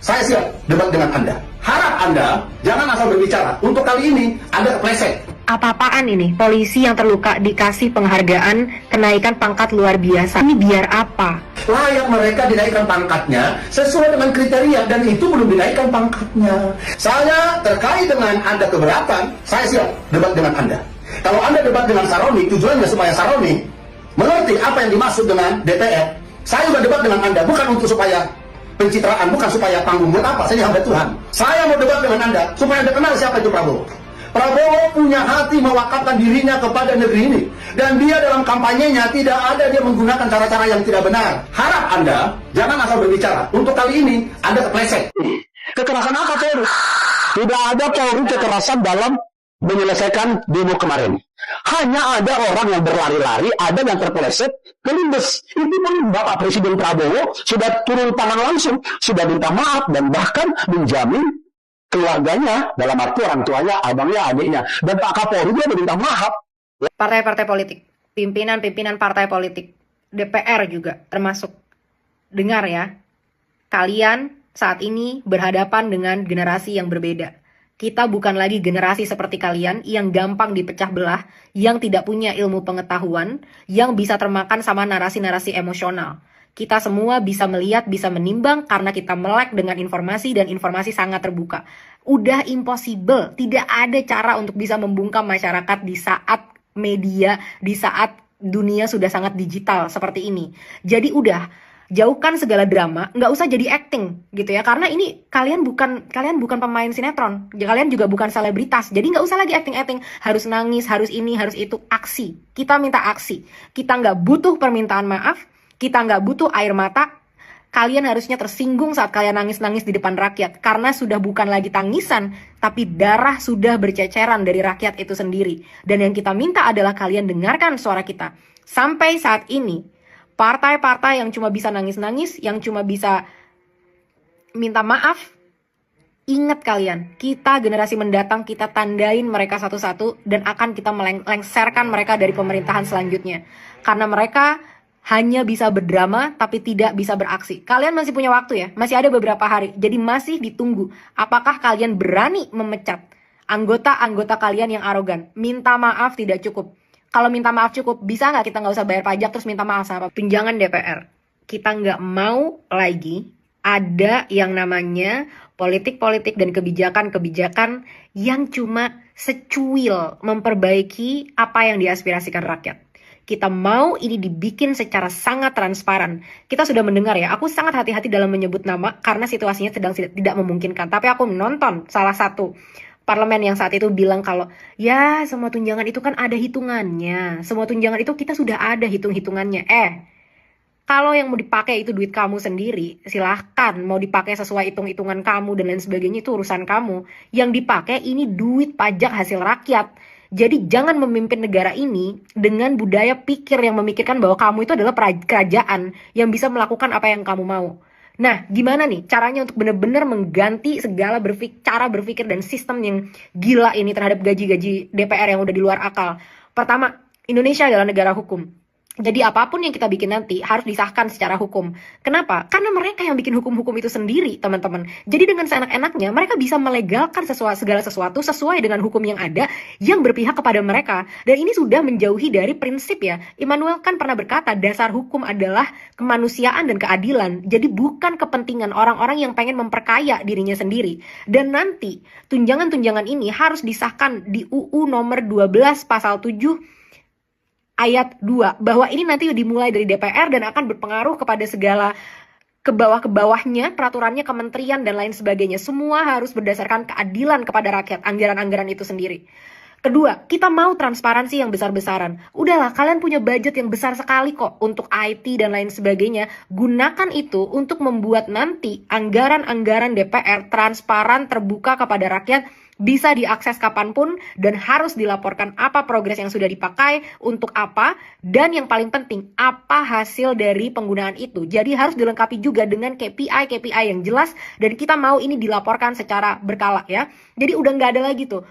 Saya siap debat dengan Anda. Harap Anda jangan asal berbicara. Untuk kali ini Anda kepleset. Apa-apaan ini? Polisi yang terluka dikasih penghargaan kenaikan pangkat luar biasa. Ini biar apa? Layak mereka dinaikkan pangkatnya sesuai dengan kriteria, dan itu belum dinaikkan pangkatnya. Saya terkait dengan Anda keberatan, saya siap debat dengan Anda. Kalau Anda debat dengan Saroni, tujuannya supaya Saroni mengerti apa yang dimaksud dengan DPR. Saya juga debat dengan Anda, bukan untuk supaya pencitraan, bukan supaya panggung. Buat apa? Saya hamba Tuhan. Saya mau debat dengan Anda supaya Anda kenal siapa itu Prabowo. Prabowo punya hati mewakafkan dirinya kepada negeri ini, dan dia dalam kampanyenya tidak ada dia menggunakan cara-cara yang tidak benar. Harap Anda jangan asal berbicara. Untuk kali ini Anda kepleset. Kekerasan apa Polri? Tidak ada Polri kekerasan dalam menyelesaikan demo kemarin. Hanya ada orang yang berlari-lari, ada yang terpeleset, kelindes. Itu pun Bapak Presiden Prabowo sudah turun tangan langsung, sudah minta maaf dan bahkan menjamin keluarganya, dalam arti orang tuanya, abangnya, adiknya. Dan Pak Kapolri dia minta maaf. Partai-partai politik, pimpinan-pimpinan partai politik, DPR juga termasuk. Dengar ya, kalian saat ini berhadapan dengan generasi yang berbeda. Kita bukan lagi generasi seperti kalian yang gampang dipecah belah, yang tidak punya ilmu pengetahuan, yang bisa termakan sama narasi-narasi emosional. Kita semua bisa melihat, bisa menimbang karena kita melek dengan informasi dan informasi sangat terbuka. Udah impossible, tidak ada cara untuk bisa membungkam masyarakat di saat media, di saat dunia sudah sangat digital seperti ini. Jadi udah, jauhkan segala drama, nggak usah jadi acting gitu ya, karena ini kalian bukan pemain sinetron, kalian juga bukan selebritas, jadi nggak usah lagi acting harus nangis, harus ini, harus itu. Aksi, kita minta aksi, kita nggak butuh permintaan maaf, kita nggak butuh air mata. Kalian harusnya tersinggung saat kalian nangis-nangis di depan rakyat, karena sudah bukan lagi tangisan, tapi darah sudah berceceran dari rakyat itu sendiri. Dan yang kita minta adalah kalian dengarkan suara kita. Sampai saat ini partai-partai yang cuma bisa nangis-nangis, yang cuma bisa minta maaf, ingat kalian, kita generasi mendatang, kita tandain mereka satu-satu dan akan kita melengsarkan mereka dari pemerintahan selanjutnya. Karena mereka hanya bisa berdrama tapi tidak bisa beraksi. Kalian masih punya waktu ya, masih ada beberapa hari, jadi masih ditunggu. Apakah kalian berani memecat anggota-anggota kalian yang arogan? Minta maaf tidak cukup. Kalau minta maaf cukup, bisa nggak kita nggak usah bayar pajak terus minta maaf sama tunjangan DPR? Kita nggak mau lagi ada yang namanya politik-politik dan kebijakan-kebijakan yang cuma secuil memperbaiki apa yang diaspirasikan rakyat. Kita mau ini dibikin secara sangat transparan. Kita sudah mendengar ya, aku sangat hati-hati dalam menyebut nama karena situasinya sedang tidak memungkinkan. Tapi aku menonton salah satu parlemen yang saat itu bilang kalau ya semua tunjangan itu kan ada hitungannya. Semua tunjangan itu kita sudah ada hitung-hitungannya. Kalau yang mau dipakai itu duit kamu sendiri, silahkan. Mau dipakai sesuai hitung-hitungan kamu dan lain sebagainya itu urusan kamu. Yang dipakai ini duit pajak hasil rakyat. Jadi jangan memimpin negara ini dengan budaya pikir yang memikirkan bahwa kamu itu adalah kerajaan yang bisa melakukan apa yang kamu mau. Nah, gimana nih caranya untuk benar-benar mengganti segala cara berpikir dan sistem yang gila ini terhadap gaji-gaji DPR yang udah di luar akal? Pertama, Indonesia adalah negara hukum. Jadi apapun yang kita bikin nanti harus disahkan secara hukum. Kenapa? Karena mereka yang bikin hukum-hukum itu sendiri, teman-teman. Jadi dengan seenak-enaknya mereka bisa melegalkan segala sesuatu sesuai dengan hukum yang ada yang berpihak kepada mereka. Dan ini sudah menjauhi dari prinsip ya. Immanuel Kant pernah berkata dasar hukum adalah kemanusiaan dan keadilan. Jadi bukan kepentingan orang-orang yang pengen memperkaya dirinya sendiri. Dan nanti tunjangan-tunjangan ini harus disahkan di UU nomor 12 pasal 7 ayat 2, bahwa ini nanti dimulai dari DPR dan akan berpengaruh kepada segala ke bawah-bawahnya, peraturannya, kementerian, dan lain sebagainya. Semua harus berdasarkan keadilan kepada rakyat, anggaran-anggaran itu sendiri. Kedua, kita mau transparansi yang besar-besaran. Udahlah, kalian punya budget yang besar sekali kok untuk IT dan lain sebagainya. Gunakan itu untuk membuat nanti anggaran-anggaran DPR transparan, terbuka kepada rakyat, bisa diakses kapanpun, dan harus dilaporkan apa progres yang sudah dipakai, untuk apa, dan yang paling penting, apa hasil dari penggunaan itu. Jadi harus dilengkapi juga dengan KPI yang jelas, dan kita mau ini dilaporkan secara berkala ya. Jadi udah nggak ada lagi tuh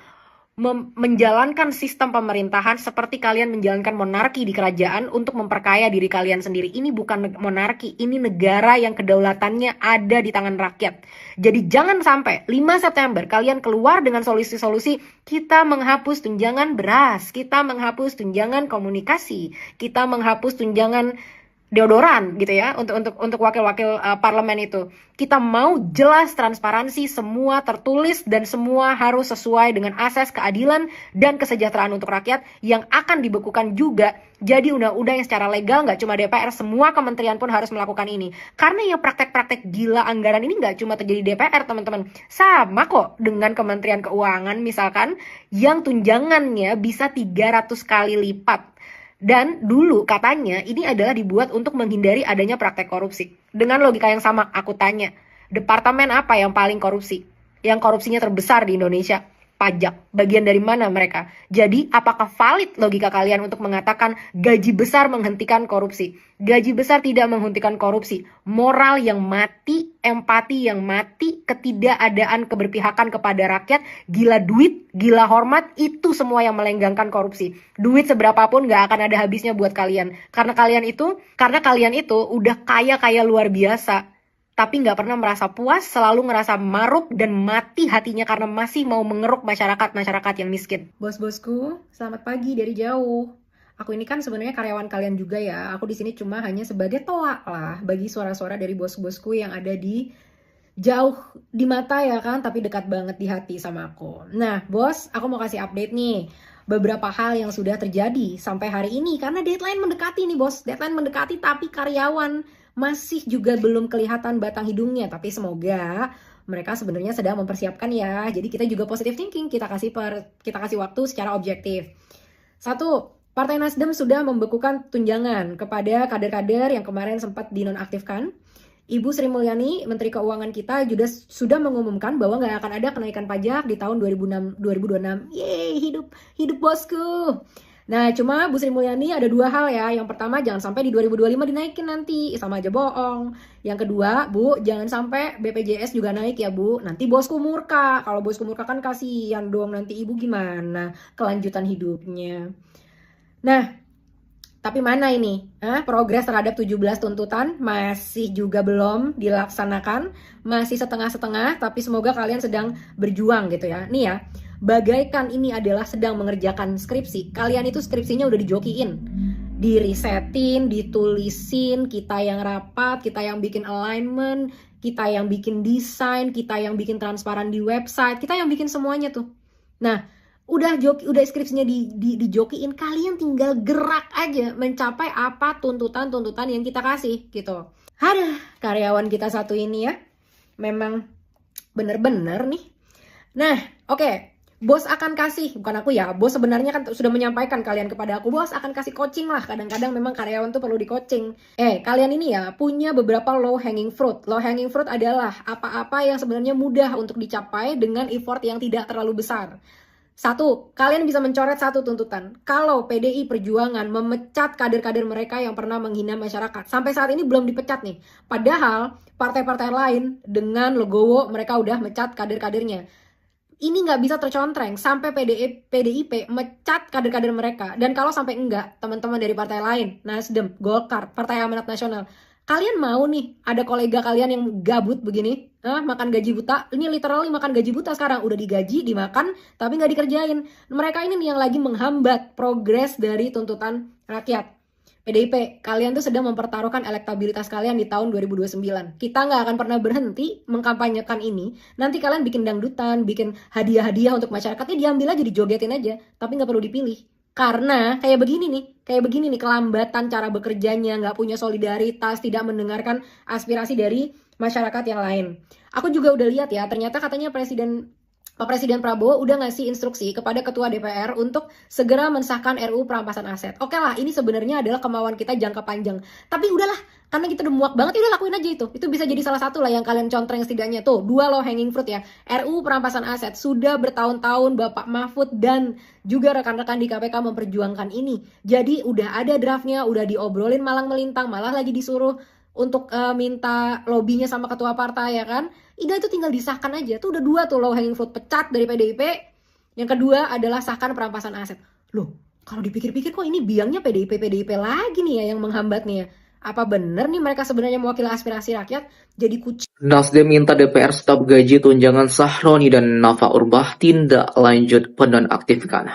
menjalankan sistem pemerintahan seperti kalian menjalankan monarki di kerajaan untuk memperkaya diri kalian sendiri. Ini bukan monarki, ini negara yang kedaulatannya ada di tangan rakyat. Jadi jangan sampai 5 September kalian keluar dengan solusi-solusi kita menghapus tunjangan beras, kita menghapus tunjangan komunikasi, kita menghapus tunjangan deodoran gitu ya untuk wakil-wakil parlemen itu. Kita mau jelas transparansi, semua tertulis dan semua harus sesuai dengan asas keadilan dan kesejahteraan untuk rakyat yang akan dibekukan juga jadi undang-undang yang secara legal. Nggak cuma DPR, semua kementerian pun harus melakukan ini. Karena yang praktek-praktek gila anggaran ini nggak cuma terjadi di DPR teman-teman, sama kok dengan Kementerian Keuangan misalkan yang tunjangannya bisa 300 kali lipat. Dan dulu katanya ini adalah dibuat untuk menghindari adanya praktek korupsi. Dengan logika yang sama, aku tanya, departemen apa yang paling korupsi? Yang korupsinya terbesar di Indonesia? Pajak. Bagian dari mana mereka? Jadi, apakah valid logika kalian untuk mengatakan gaji besar menghentikan korupsi? Gaji besar tidak menghentikan korupsi. Moral yang mati, empati yang mati, ketidakadaan keberpihakan kepada rakyat, gila duit, gila hormat, itu semua yang melenggangkan korupsi. Duit seberapapun gak akan ada habisnya buat kalian. Karena kalian itu udah kaya luar biasa. Tapi nggak pernah merasa puas, selalu ngerasa maruk dan mati hatinya karena masih mau mengeruk masyarakat yang miskin. Bos-bosku, selamat pagi dari jauh. Aku ini kan sebenarnya karyawan kalian juga ya. Aku di sini cuma hanya sebagai toa lah bagi suara-suara dari bos-bosku yang ada di jauh di mata ya kan, tapi dekat banget di hati sama aku. Nah, bos, aku mau kasih update nih. Beberapa hal yang sudah terjadi sampai hari ini karena deadline mendekati nih, bos. Deadline mendekati tapi karyawan masih juga belum kelihatan batang hidungnya, tapi semoga mereka sebenarnya sedang mempersiapkan ya. Jadi kita juga positive thinking, kita kasih waktu secara objektif. 1, Partai Nasdem sudah membekukan tunjangan kepada kader-kader yang kemarin sempat dinonaktifkan. Ibu Sri Mulyani, Menteri Keuangan kita juga sudah mengumumkan bahwa nggak akan ada kenaikan pajak di tahun 2026. Yeay, hidup bosku. Nah, cuma Bu Sri Mulyani ada 2 hal ya. Yang pertama, jangan sampai di 2025 dinaikin nanti. Sama aja bohong. Yang kedua, Bu, jangan sampai BPJS juga naik ya, Bu. Nanti bosku murka. Kalau bosku murka kan kasihan dong. Nanti Ibu gimana kelanjutan hidupnya. Nah, tapi mana ini? Progres terhadap 17 tuntutan masih juga belum dilaksanakan. Masih setengah-setengah, tapi semoga kalian sedang berjuang gitu ya. Nih ya. Bagaikan ini adalah sedang mengerjakan skripsi. Kalian itu skripsinya udah dijokiin, dirisetin, ditulisin, kita yang rapat, kita yang bikin alignment, kita yang bikin desain, kita yang bikin transparan di website, kita yang bikin semuanya tuh. Nah, udah skripsinya dijokiin, kalian tinggal gerak aja mencapai apa tuntutan-tuntutan yang kita kasih gitu. Aduh, karyawan kita satu ini ya, memang bener-bener nih. Nah, oke. Bos akan kasih, bukan aku ya, bos sebenarnya kan sudah menyampaikan kalian kepada aku, bos akan kasih coaching lah, kadang-kadang memang karyawan tuh perlu di coaching. Kalian ini ya punya beberapa low hanging fruit. Low hanging fruit adalah apa-apa yang sebenarnya mudah untuk dicapai dengan effort yang tidak terlalu besar. 1, kalian bisa mencoret 1 tuntutan. Kalau PDI Perjuangan memecat kader-kader mereka yang pernah menghina masyarakat. Sampai saat ini belum dipecat nih. Padahal partai-partai lain dengan legowo mereka udah mecat kader-kadernya. Ini nggak bisa tercontreng sampai PDIP mecat kader-kader mereka. Dan kalau sampai enggak, teman-teman dari partai lain, Nasdem, Golkar, Partai Amanat Nasional, kalian mau nih ada kolega kalian yang gabut begini, makan gaji buta? Ini literally makan gaji buta sekarang. Udah digaji, dimakan, tapi nggak dikerjain. Mereka ini nih yang lagi menghambat progres dari tuntutan rakyat. PDIP, kalian tuh sedang mempertaruhkan elektabilitas kalian di tahun 2029. Kita nggak akan pernah berhenti mengkampanyekan ini. Nanti kalian bikin dangdutan, bikin hadiah-hadiah untuk masyarakatnya, diambil aja, dijogetin aja. Tapi nggak perlu dipilih. Karena kayak begini nih kelambatan cara bekerjanya, nggak punya solidaritas, tidak mendengarkan aspirasi dari masyarakat yang lain. Aku juga udah lihat ya, ternyata katanya Pak Presiden Prabowo udah ngasih instruksi kepada Ketua DPR untuk segera mensahkan RUU perampasan aset. Oke lah, ini sebenarnya adalah kemauan kita jangka panjang. Tapi udahlah, karena kita udah muak banget, udah lakuin aja itu. Itu bisa jadi salah satu lah yang kalian contreng setidaknya. Tuh, 2 low hanging fruit ya. RUU perampasan aset. Sudah bertahun-tahun Bapak Mahfud dan juga rekan-rekan di KPK memperjuangkan ini. Jadi udah ada draftnya, udah diobrolin malang melintang, malah lagi disuruh untuk minta lobbynya sama ketua partai ya kan. Itu tinggal disahkan aja. Tuh udah 2 tuh low hanging fruit, pecat dari PDIP. Yang kedua adalah sahkan perampasan aset. Loh, kalau dipikir-pikir kok ini biangnya PDIP lagi nih ya yang menghambat nih ya. Apa bener nih mereka sebenarnya mewakili aspirasi rakyat jadi kucing? Nasdem minta DPR stop gaji tunjangan Sahroni dan Nafa Urbah tindak lanjut penonaktifkan.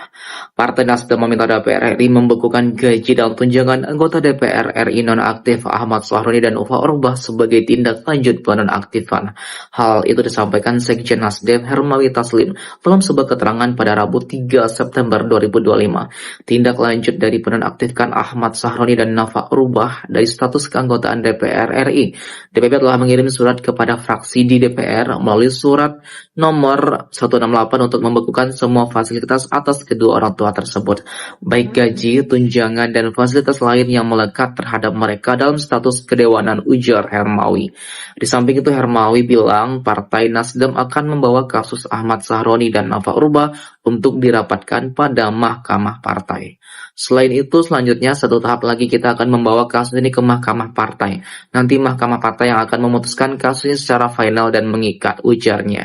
Partai Nasdem meminta DPR RI membekukan gaji dan tunjangan anggota DPR RI nonaktif Ahmad Sahroni dan Nafa Urbah sebagai tindak lanjut penonaktifan. Hal itu disampaikan Sekjen Nasdem Hermawi Taslim dalam sebuah keterangan pada Rabu 3 September 2025. Tindak lanjut dari penonaktifkan Ahmad Sahroni dan Nafa Urbah dari status keanggotaan DPR RI. DPP telah mengirim surat kepada fraksi di DPR melalui surat nomor 168 untuk membekukan semua fasilitas atas kedua orang tua tersebut, baik gaji, tunjangan, dan fasilitas lain yang melekat terhadap mereka dalam status kedewanan, ujar Hermawi. Di samping itu Hermawi bilang Partai Nasdem akan membawa kasus Ahmad Sahroni dan Nafa Urbah untuk dirapatkan pada Mahkamah Partai. Selain itu, selanjutnya satu tahap lagi kita akan membawa kasus ini ke Mahkamah Partai. Nanti Mahkamah Partai yang akan memutuskan kasusnya secara final dan mengikat, ujarnya.